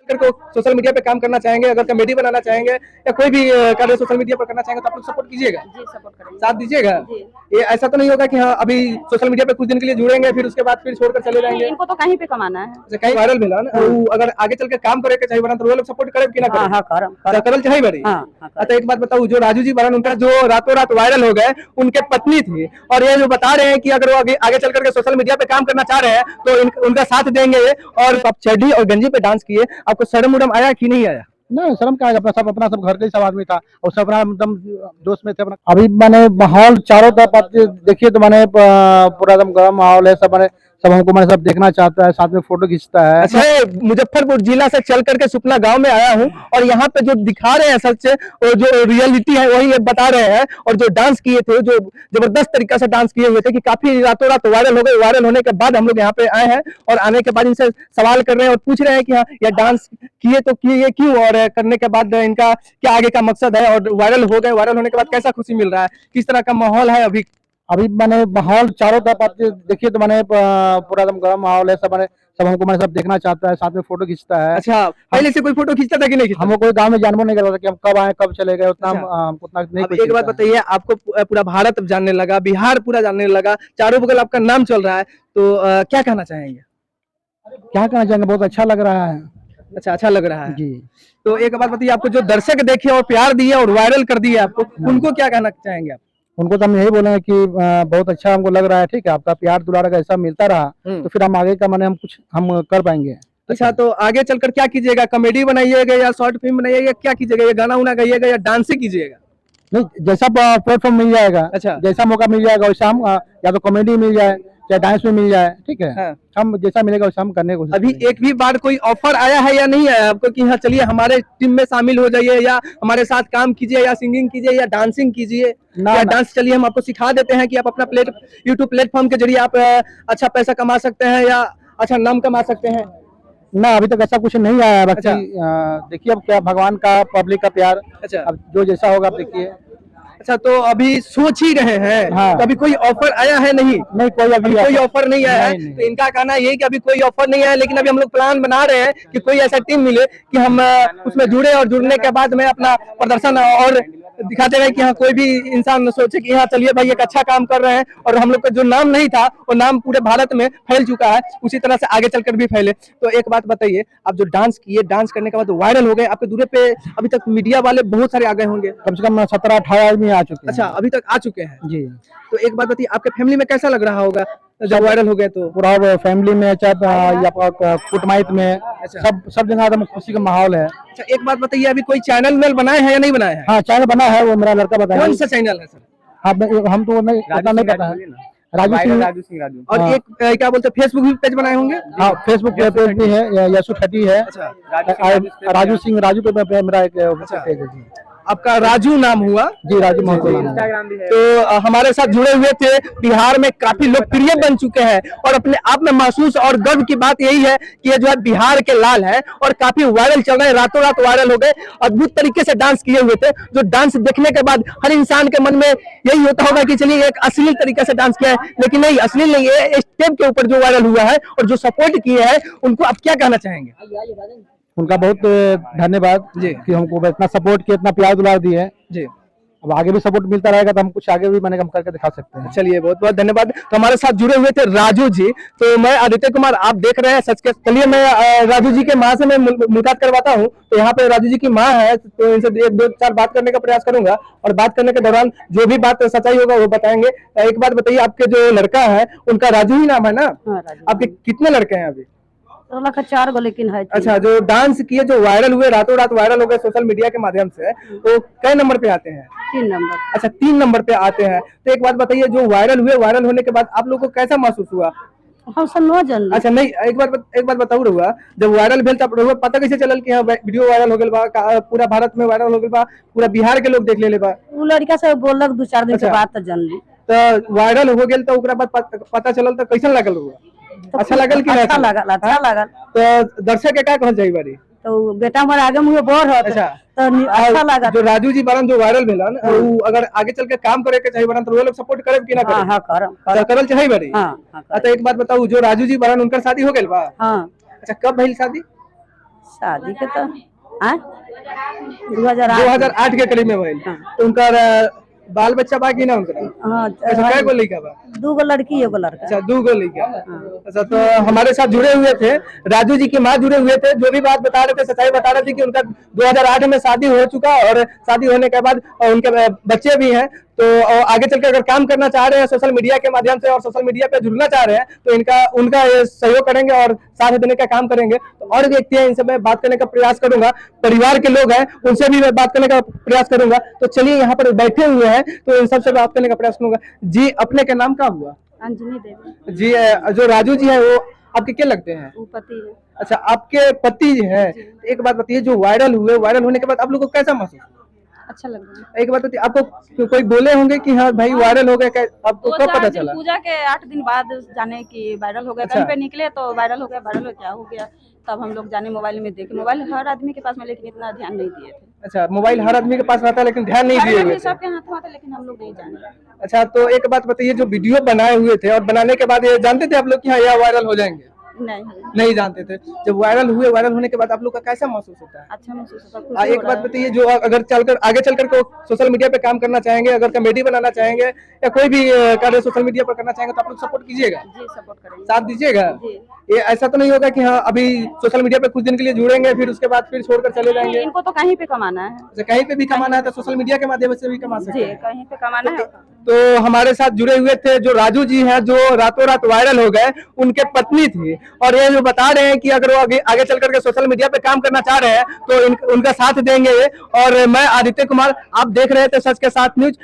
को social media पे काम करना चाहेंगे, अगर कॉमेडी बनाना चाहेंगे या कोई भी कार्य सोशल मीडिया पर करना चाहेंगे तो आप लोग सपोर्ट कीजिएगा, जी सपोर्ट करेंगे, साथ दीजिएगा। जी। ये ऐसा तो नहीं होगा कि हाँ अभी सोशल मीडिया पे कुछ दिन के लिए जुड़ेंगे फिर उसके बाद फिर छोड़कर चले जाएंगे। इनको तो कहीं पे कमाना है, जैसे कहीं वायरल मिला ना अगर आगे चल के काम करे के चाहिए बना तो वो लोग सपोर्ट करे कि ना करे? हाँ करल चाहिए बड़ी। अच्छा एक बात बताऊं, जो राजू जी बरन उनका जो रातों रात वायरल हो गए उनके पत्नी थी और ये जो बता रहे हैं कि अगर वो आगे चल करके सोशल मीडिया पे काम करना चाह रहे हैं तो उनका साथ देंगे। और आप चड्डी और गंजी पे डांस किए, आपको शर्म उर्म आया कि नहीं आया? नहीं शर्म क्या है, अपना सब घर के ही सब आदमी था और सब अपना एकदम दोस्त में थे अपना। अभी मैंने माहौल चारों तरफ आप देखिए तो मैंने पूरा एकदम गर्म माहौल है, सब मैंने सब हमको मैंने सब देखना चाहता है, साथ में फोटो खींचता है। अच्छा मुजफ्फरपुर जिला से चल करके सुपना गांव में आया हूं और यहाँ पे जो दिखा रहे हैं सच और जो रियलिटी है वही बता रहे हैं। और जो डांस किए थे, जो जबरदस्त तरीका से डांस किए हुए थे कि काफी रातों रात वायरल हो गए। वायरल होने के बाद हम लोग यहाँ पे आए हैं और आने के बाद इनसे सवाल कर रहे हैं और पूछ रहे हैं कि हाँ ये डांस किए तो किए क्यों और करने के बाद इनका क्या आगे का मकसद है और वायरल हो गए, वायरल होने के बाद कैसा खुशी मिल रहा है, किस तरह का माहौल है अभी मैंने माहौल चारों तरफ आप देखिए तो मैंने पूरा एकदम गर्म माहौल है, सब हमको मैंने सब देखना चाहता है, साथ में फोटो खींचता है। अच्छा पहले से कोई फोटो खींचता था कि नहीं? हमको कोई गांव में जानवर नहीं कर रहा था कि हम कब आए कब चले गए, उतना उतना नहीं। एक बात बताइए, आपको पूरा भारत जानने लगा, बिहार पूरा जानने लगा, चारों बगल आपका नाम चल रहा है तो क्या कहना चाहेंगे? क्या कहना चाहेंगे, बहुत अच्छा लग रहा है। अच्छा लग रहा है जी। तो एक बात बताइए, आपको जो दर्शक देखे और प्यार दिए और वायरल कर दिए आपको, उनको क्या कहना चाहेंगे आप? उनको तो हम यही बोलेंगे कि बहुत अच्छा हमको लग रहा है, ठीक है, आपका प्यार दुलार अगर ऐसा मिलता रहा तो फिर हम आगे का माने हम कर पाएंगे। अच्छा तो आगे चलकर क्या कीजिएगा, कॉमेडी बनाइएगा या शॉर्ट फिल्म बनाइएगा, क्या कीजिएगा, या गाना उना गाइएगा या डांस ही कीजिएगा? नहीं जैसा प्लेटफॉर्म मिल जाएगा, अच्छा जैसा मौका मिल जाएगा वैसा हम या तो कॉमेडी मिल जाए या डांस में मिल जाए, ठीक है। हाँ। हम जैसा मिलेगा वैसा हम करने को। अभी एक भी बार कोई ऑफर आया है या नहीं आया आपको कि हाँ चलिए हमारे टीम में शामिल हो जाइए या हमारे साथ काम कीजिए या सिंगिंग कीजिए या डांसिंग कीजिए या डांस चलिए हम आपको सिखा देते हैं कि आप अपना यूट्यूब प्लेटफॉर्म के जरिए आप अच्छा पैसा कमा सकते हैं या अच्छा नाम कमा सकते हैं? ना अभी तक ऐसा कुछ नहीं आया है। बाकी देखिए अब क्या भगवान का पब्लिक का प्यार, अच्छा अब जो जैसा होगा आप देखिए। अच्छा तो अभी सोच ही रहे हैं? हाँ। तो अभी कोई ऑफर आया है नहीं कोई कोई ऑफर नहीं आया है। तो इनका कहना यही कि अभी कोई ऑफर नहीं आया, लेकिन अभी हम लोग प्लान बना रहे हैं कि कोई ऐसा टीम मिले कि हम उसमें जुड़े और जुड़ने के बाद में अपना प्रदर्शन और दिखाते रहे कि हाँ कोई भी इंसान सोचे कि हाँ चलिए भाई एक अच्छा काम कर रहे हैं। और हम लोग का जो नाम नहीं था वो नाम पूरे भारत में फैल चुका है, उसी तरह से आगे चलकर भी फैले। तो एक बात बताइए, आप जो डांस किए, डांस करने के बाद वायरल हो गए, आपके दूरे पे अभी तक मीडिया वाले बहुत सारे आ गए होंगे, कम से कम 17-18 आदमी आ चुके हैं। अच्छा अभी तक आ चुके हैं जी। तो एक बात बताइए, आपके फैमिली में कैसा लग रहा होगा जब वायरल हो गए? तो पूरा फैमिली में चाहे कुटमाइत में सब जगह एकदम खुशी का माहौल है। अच्छा एक बात बताइए, अभी कोई चैनल मेल बनाए हैं या नहीं बनाए हैं? हाँ चैनल बना है, वो मेरा लड़का बताया। कौन सा चैनल है सर? हाँ हम तो नहीं पता है। राजू सिंह। और एक क्या बोलते हैं, फेसबुक भी पेज बनाए होंगे? हाँ फेसबुक पेज भी है, यसु 30 है। राजू सिंह राजू पे मेरा एक पेज है। आपका राजू नाम हुआ? जी राजू महतो। इंस्टाग्राम भी है। तो हमारे साथ जुड़े हुए थे, बिहार में काफी लोकप्रिय बन चुके हैं और अपने आप में महसूस और गर्व की बात यही है कि ये जो है बिहार के लाल है और काफी वायरल चल रहे हैं, रातों रात वायरल हो गए। अद्भुत तरीके से डांस किए हुए थे, जो डांस देखने के बाद हर इंसान के मन में यही होता होगा कि चलिए एक अश्लील तरीके से डांस किया है, लेकिन नहीं अश्लील नहीं है, स्टेप के ऊपर जो वायरल हुआ है और जो सपोर्ट किए हैं उनको आप क्या कहना चाहेंगे? उनका बहुत धन्यवाद जी कि हमको इतना सपोर्ट किया, इतना प्यार दुलार दिए जी। अब आगे भी सपोर्ट मिलता रहेगा तो हम कुछ आगे भी मैंने हम करके दिखा सकते हैं। चलिए बहुत बहुत धन्यवाद। तो हमारे साथ जुड़े हुए थे राजू जी। तो मैं आदित्य कुमार, आप देख रहे हैं सच के। चलिए मैं राजू जी के माँ से मैं मुलाकात करवाता हूँ। तो यहाँ पे राजू जी की माँ है, तो इनसे 1-2-4 बात करने का प्रयास करूंगा और बात करने के दौरान जो भी बात सच्चाई होगा वो बताएंगे। एक बात बताइए, आपके जो लड़का है उनका राजू ही नाम है ना? आपके कितने लड़के हैं अभी? 4 गो लेकिन है। अच्छा जो डांस किए, जो वायरल हुए, रातों रात वायरल हो गए सोशल मीडिया के माध्यम से, तो कई नंबर पे आते हैं? 3 नंबर। अच्छा 3 नंबर पे आते हैं। तो एक बात बताइए, जो वायरल हुए, वायरल होने के बाद आप लोगों को कैसा महसूस हुआ? हम सब न जान। अच्छा नहीं एक बात बताऊ रहुआ, जब वायरल भेल तब रहुआ पता कैसे चलल कि हाँ वीडियो वायरल हो गइल बा, पूरा भारत में वायरल हो गइल बा, पूरा बिहार के लोग देख ले बा? वो लड़का से बोलक 2-4 दिन के बाद तो जान ली। तो वायरल हो गइल तो ओकरा बाद पता चलल तो कैसन लागल रहुआ? अच्छा लगल कि अच्छा लागल। तो दर्शक के क्या कहल जाई बारी? तो बेटा हमारे आगे मुझे बोर है। अच्छा तो अच्छा लगा। जो राजू जी बरन जो वायरल भेला ना, वो अगर आगे चल के काम करे के चाहिए बरन तो वो लोग सपोर्ट करे कि ना करे? हां करम करल चाहिए बारी। अच्छा एक बात बताऊ, जो राजू जी बरन उनकर शादी हो गइल बा? हां। अच्छा कब भइल शादी? शादी के तो हाँ 2008 2008 के करीब में भइल। तो उनका बाल बच्चा बाकी ना उनका? हाँ अच्छा, कै गो लड़का बा? 2 गो लड़की 1 गो लड़का। अच्छा, 2 गो लड़का। अच्छा, तो हमारे साथ जुड़े हुए थे राजू जी की माँ, जुड़े हुए थे, जो भी बात बता रहे थे सच्चाई बता रहे थे कि उनका 2008 में शादी हो चुका और शादी होने के बाद उनके बच्चे भी हैं। तो आगे चलकर अगर काम करना चाह रहे हैं सोशल मीडिया के माध्यम से और सोशल मीडिया पे जुड़ना चाह रहे हैं तो उनका ये सहयोग करेंगे और साथ देने का काम करेंगे। तो और व्यक्ति हैं, इनसे मैं बात करने का प्रयास करूंगा, परिवार के लोग हैं उनसे भी मैं बात करने का प्रयास करूंगा। तो चलिए, यहाँ पर बैठे हुए हैं तो इन सबसे बात करने का प्रयास करूंगा। जी, अपने का नाम क्या हुआ? अंजनी देवी। जी, जो राजू जी है वो आपके क्या लगते हैं? वो पति है। अच्छा, आपके पति है। एक बात बताइए, जो वायरल हुए, वायरल होने के बाद आप लोग को कैसा महसूस? अच्छा लग रहा है। एक बात बताइए, आपको कोई बोले होंगे कि हाँ भाई वायरल हो गए, आपको कब पता चला? पूजा के 8 दिन बाद जाने की वायरल हो गया। अच्छा। कहीं पे निकले तो वायरल हो गया, वायरल हो क्या हो गया, तब हम लोग जाने मोबाइल में देखे। मोबाइल हर आदमी के पास में, लेकिन इतना ध्यान नहीं दिए थे। अच्छा, मोबाइल हर आदमी के पास रहता है लेकिन ध्यान नहीं दिए हुए थे। सबके हाथ में आता, लेकिन हम लोग नहीं जाने। अच्छा, तो एक बात बताइए, जो वीडियो बनाए हुए थे और बनाने के बाद ये जानते थे आप लोग कि हाँ यह वायरल हो जाएंगे? नहीं जानते थे। जब वायरल हुए, वायरल होने के बाद आप लोग का कैसा महसूस होता है? अच्छा महसूस होता है। एक बात बताइए, जो अगर आगे चलकर को सोशल मीडिया पे काम करना चाहेंगे, अगर कॉमेडी बनाना चाहेंगे या कोई भी कार्य सोशल मीडिया पर करना चाहेंगे तो आप लोग सपोर्ट कीजिएगा? जी, सपोर्ट करेंगे, साथ दीजिएगा। ये ऐसा तो नहीं होगा कि हाँ अभी सोशल मीडिया पे कुछ दिन के लिए जुड़ेंगे फिर उसके बाद फिर छोड़कर चले जाएंगे? इनको तो कहीं पे कमाना है। अच्छा, कहीं पे भी कमाना है तो सोशल मीडिया के माध्यम से भी कमा सकते हैं? कहीं पे कमाना है। तो हमारे साथ जुड़े हुए थे जो राजू जी हैं, जो रातों रात वायरल हो गए, उनके पत्नी थी और ये जो बता रहे हैं कि अगर वो आगे चल करके सोशल मीडिया पे काम करना चाह रहे हैं तो उनका साथ देंगे। और मैं आदित्य कुमार, आप देख रहे थे सच के साथ न्यूज।